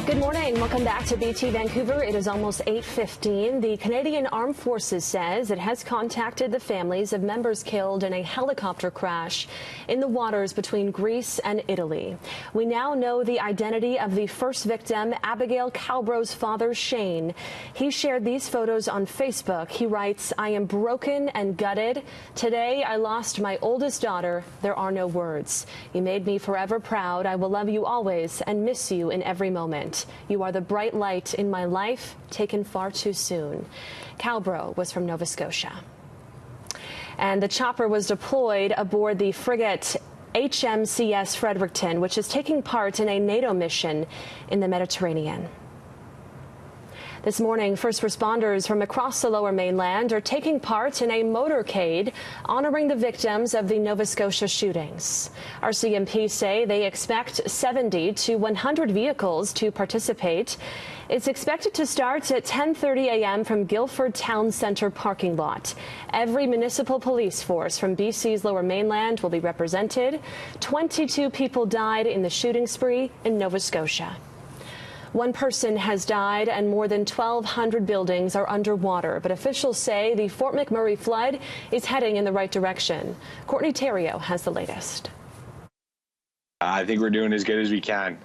Good morning. Welcome back to BT Vancouver. It is almost 8:15. The Canadian Armed Forces says it has contacted the families of members killed in a helicopter crash in the waters between Greece and Italy. We now know the identity of the first victim, Abigail Calbro's father, Shane. He shared these photos on Facebook. He writes, "I am broken and gutted. Today I lost my oldest daughter. There are no words. You made me forever proud. I will love you always and miss you in every moment. You are the bright light in my life, taken far too soon." Calbro was from Nova Scotia. And the chopper was deployed aboard the frigate HMCS Fredericton, which is taking part in a NATO mission in the Mediterranean. This morning, first responders from across the Lower Mainland are taking part in a motorcade honoring the victims of the Nova Scotia shootings. RCMP say they expect 70 to 100 vehicles to participate. It's expected to start at 10:30 a.m. from Guildford Town Centre parking lot. Every municipal police force from BC's Lower Mainland will be represented. 22 people died in the shooting spree in Nova Scotia. One person has died and more than 1,200 buildings are underwater, but officials say the Fort McMurray flood is heading in the right direction. Courtney Theriault has the latest. I think we're doing as good as we can.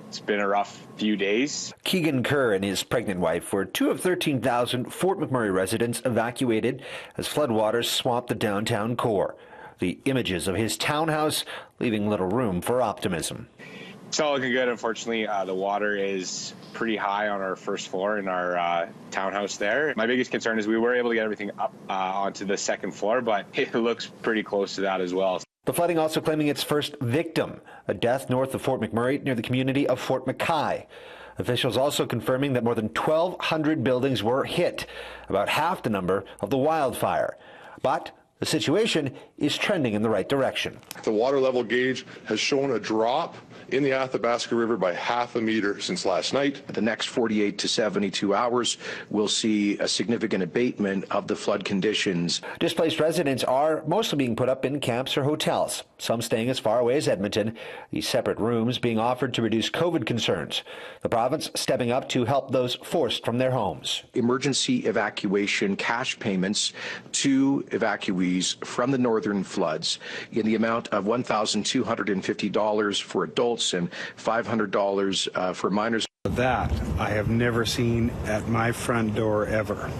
It's been a rough few days. Keegan Kerr and his pregnant wife were two of 13,000 Fort McMurray residents evacuated as floodwaters swamped the downtown core. The images of his townhouse leaving little room for optimism. It's not looking good, unfortunately. The water is pretty high on our first floor in our townhouse there. My biggest concern is we were able to get everything up onto the second floor, but it looks pretty close to that as well. The flooding also claiming its first victim, a death north of Fort McMurray near the community of Fort McKay. Officials also confirming that more than 1,200 buildings were hit, about half the number of the wildfire. But the situation is trending in the right direction. The water level gauge has shown a drop in the Athabasca River by half a meter since last night. The next 48 to 72 hours will see a significant abatement of the flood conditions. Displaced residents are mostly being put up in camps or hotels, some staying as far away as Edmonton, these separate rooms being offered to reduce COVID concerns. The province stepping up to help those forced from their homes. Emergency evacuation cash payments to evacuees from the northern floods in the amount of $1,250 for adults and $500 for minors. That I have never seen at my front door ever.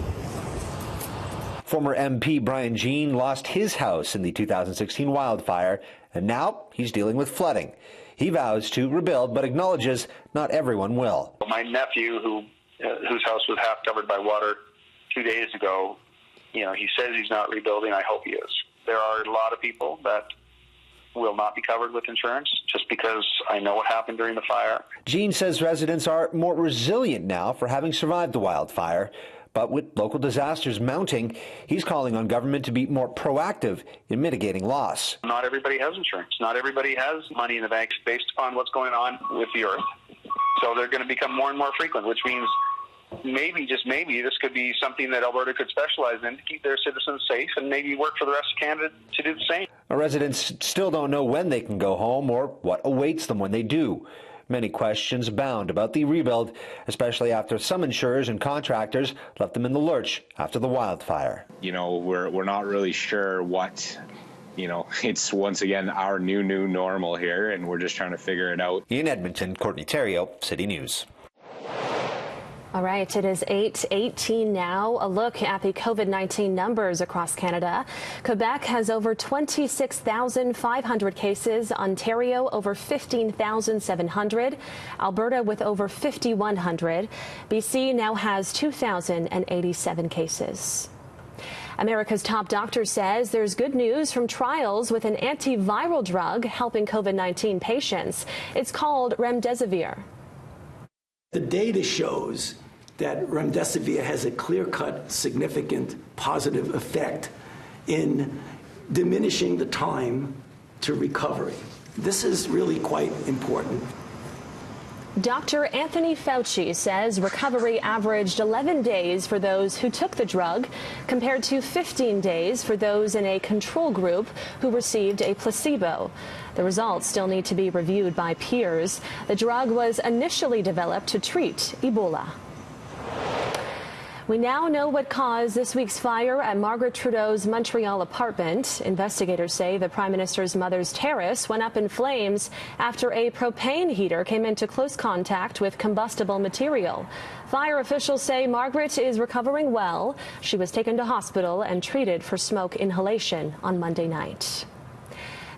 Former MP Brian Jean lost his house in the 2016 wildfire, and now he's dealing with flooding. He vows to rebuild, but acknowledges not everyone will. My nephew, whose house was half covered by water 2 days ago, he says he's not rebuilding. I hope he is. There are a lot of people that will not be covered with insurance just because I know what happened during the fire. Jean says residents are more resilient now for having survived the wildfire. But with local disasters mounting, he's calling on government to be more proactive in mitigating loss. Not everybody has insurance. Not everybody has money in the banks based upon what's going on with the earth. So they're going to become more and more frequent, which means maybe, just maybe, this could be something that Alberta could specialize in to keep their citizens safe and maybe work for the rest of Canada to do the same. Our residents still don't know when they can go home or what awaits them when they do. Many questions abound about the rebuild, especially after some insurers and contractors left them in the lurch after the wildfire. We're not really sure what, it's once again our new normal here, and we're just trying to figure it out. In Edmonton, Courtney Theriault, City News. All right, it is 8:18 now. A look at the COVID-19 numbers across Canada. Quebec has over 26,500 cases. Ontario over 15,700. Alberta with over 5,100. BC now has 2,087 cases. America's top doctor says there's good news from trials with an antiviral drug helping COVID-19 patients. It's called remdesivir. The data shows that remdesivir has a clear-cut, significant positive effect in diminishing the time to recovery. This is really quite important. Dr. Anthony Fauci says recovery averaged 11 days for those who took the drug, compared to 15 days for those in a control group who received a placebo. The results still need to be reviewed by peers. The drug was initially developed to treat Ebola. We now know what caused this week's fire at Margaret Trudeau's Montreal apartment. Investigators say the Prime Minister's mother's terrace went up in flames after a propane heater came into close contact with combustible material. Fire officials say Margaret is recovering well. She was taken to hospital and treated for smoke inhalation on Monday night.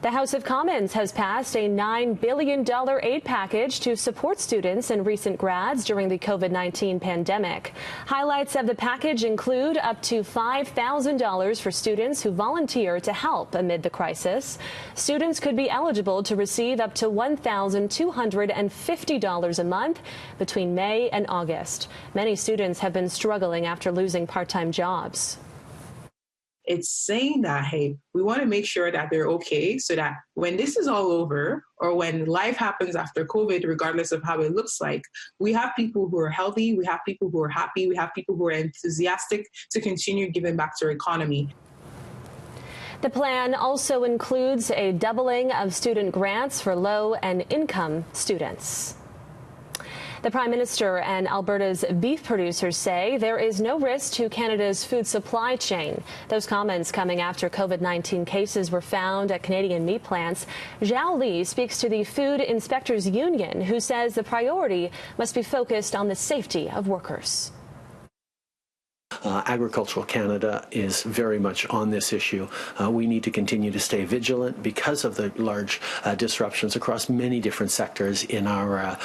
The House of Commons has passed a $9 billion aid package to support students and recent grads during the COVID-19 pandemic. Highlights of the package include up to $5,000 for students who volunteer to help amid the crisis. Students could be eligible to receive up to $1,250 a month between May and August. Many students have been struggling after losing part-time jobs. It's saying that, hey, we want to make sure that they're okay so that when this is all over or when life happens after COVID, regardless of how it looks like, we have people who are healthy, we have people who are happy, we have people who are enthusiastic to continue giving back to our economy. The plan also includes a doubling of student grants for low and income students. The Prime Minister and Alberta's beef producers say there is no risk to Canada's food supply chain. Those comments coming after COVID-19 cases were found at Canadian meat plants. Zhao Li speaks to the Food Inspectors Union, who says the priority must be focused on the safety of workers. Agricultural Canada is very much on this issue. We need to continue to stay vigilant because of the large disruptions across many different sectors in our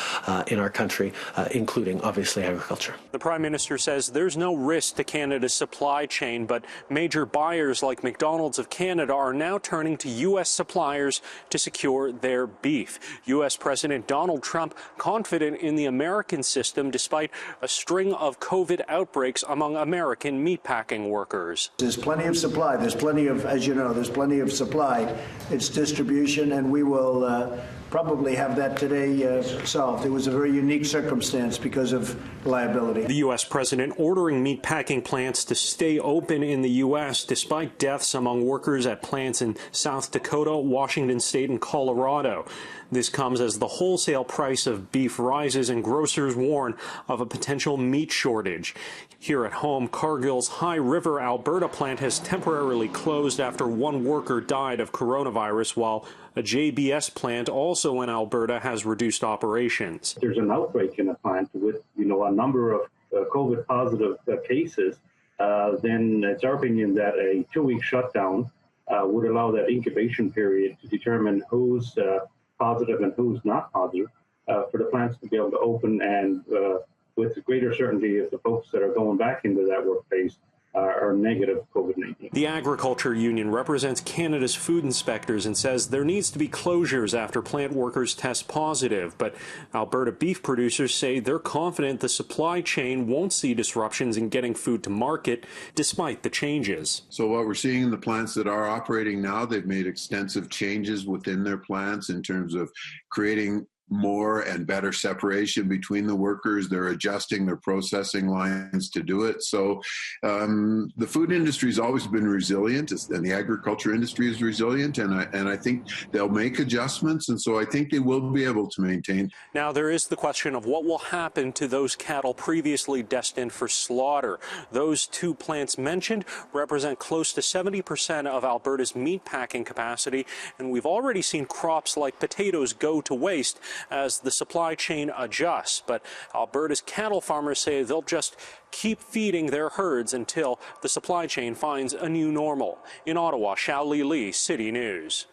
country, including obviously agriculture. The Prime Minister says there's no risk to Canada's supply chain, but major buyers like McDonald's of Canada are now turning to U.S. suppliers to secure their beef. U.S. President Donald Trump confident in the American system despite a string of COVID outbreaks among American meatpacking workers. There's plenty of supply. There's plenty of, as you know, there's plenty of supply. It's distribution, and we will probably have that today solved. It was a very unique circumstance because of liability. The U.S. president ordering meatpacking plants to stay open in the U.S. despite deaths among workers at plants in South Dakota, Washington State, and Colorado. This comes as the wholesale price of beef rises and grocers warn of a potential meat shortage. Here at home, Cargill's High River, Alberta plant has temporarily closed after one worker died of coronavirus, while a JBS plant also in Alberta has reduced operations. There's an outbreak in a plant with, a number of COVID positive cases. Then it's our opinion that a 2-week shutdown would allow that incubation period to determine who's positive and who's not positive for the plants to be able to open and with greater certainty if the folks that are going back into that workplace are negative COVID-19. The Agriculture Union represents Canada's food inspectors and says there needs to be closures after plant workers test positive. But Alberta beef producers say they're confident the supply chain won't see disruptions in getting food to market despite the changes. So what we're seeing in the plants that are operating now, they've made extensive changes within their plants in terms of creating more and better separation between the workers. They're adjusting their processing lines to do it. So the food industry has always been resilient, and the agriculture industry is resilient, and I think they'll make adjustments, and so I think they will be able to maintain. Now there is the question of what will happen to those cattle previously destined for slaughter. Those two plants mentioned represent close to 70% of Alberta's meatpacking capacity, and we've already seen crops like potatoes go to waste as the supply chain adjusts. But Alberta's cattle farmers say they'll just keep feeding their herds until the supply chain finds a new normal. In Ottawa, Xiao Li, City News.